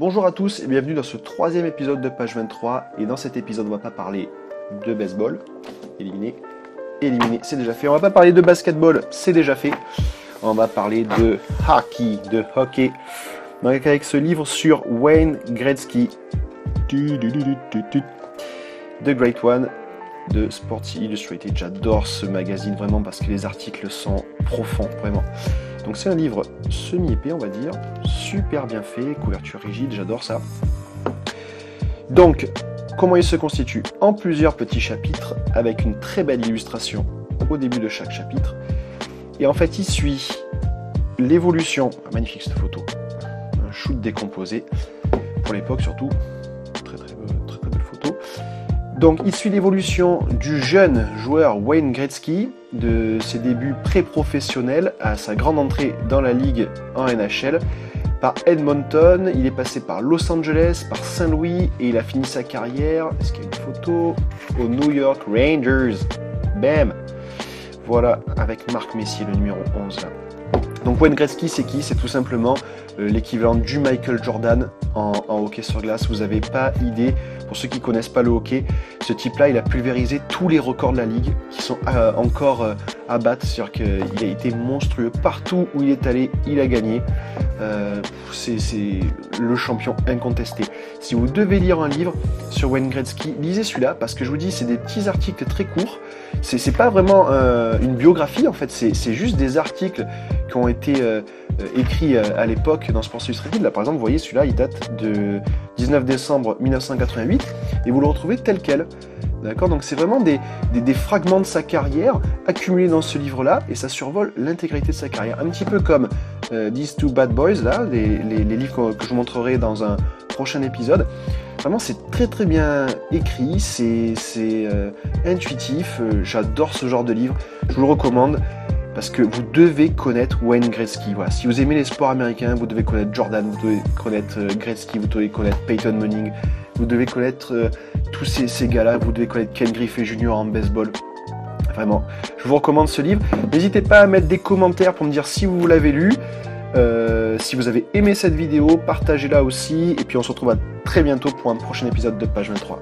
Bonjour à tous et bienvenue dans ce troisième épisode de Page 23. Et dans cet épisode, on va pas parler de baseball, éliminé, c'est déjà fait. On va pas parler de basketball, c'est déjà fait. On va parler de hockey. Donc avec ce livre sur Wayne Gretzky, The Great One, de Sports Illustrated. J'adore ce magazine vraiment parce que les articles sont profonds, vraiment. Donc c'est un livre semi-épais, on va dire, super bien fait, couverture rigide, j'adore ça. Donc, comment il se constitue? En plusieurs petits chapitres, avec une très belle illustration au début de chaque chapitre. Et en fait, il suit l'évolution, magnifique cette photo, un shoot décomposé, pour l'époque surtout, très belle photo. Donc il suit l'évolution du jeune joueur Wayne Gretzky, de ses débuts pré-professionnels à sa grande entrée dans la ligue en NHL, par Edmonton, il est passé par Los Angeles, par Saint-Louis, et il a fini sa carrière, est-ce qu'il y a une photo, aux New York Rangers, bam. Voilà, avec Marc Messier, le numéro 11 là. Donc Wayne Gretzky, c'est qui? C'est tout simplement l'équivalent du Michael Jordan en hockey sur glace. Vous n'avez pas idée. Pour ceux qui ne connaissent pas le hockey, ce type-là, il a pulvérisé tous les records de la ligue qui sont encore à battre. C'est-à-dire qu'il a été monstrueux. Partout où il est allé, il a gagné. C'est le champion incontesté. Si vous devez lire un livre sur Wayne Gretzky, lisez celui-là parce que je vous dis, c'est des petits articles très courts. C'est pas vraiment une biographie en fait, c'est juste des articles qui ont été écrits à l'époque dans Sports Illustrated. Là par exemple, vous voyez celui-là, il date de 19 décembre 1988 et vous le retrouvez tel quel. D'accord, donc c'est vraiment des fragments de sa carrière accumulés dans ce livre-là et ça survole l'intégralité de sa carrière. Un petit peu comme These Two Bad Boys, là, les livres que je vous montrerai dans un prochain épisode. Vraiment, c'est très bien écrit, c'est intuitif, j'adore ce genre de livre, je vous le recommande parce que vous devez connaître Wayne Gretzky. Voilà. Si vous aimez les sports américains, vous devez connaître Jordan, vous devez connaître Gretzky, vous devez connaître Peyton Manning, vous devez connaître tous ces gars-là, vous devez connaître Ken Griffey Jr. en baseball. Vraiment, je vous recommande ce livre. N'hésitez pas à mettre des commentaires pour me dire si vous l'avez lu. Si vous avez aimé cette vidéo, partagez-la aussi. Et puis on se retrouve à très bientôt pour un prochain épisode de Page 23.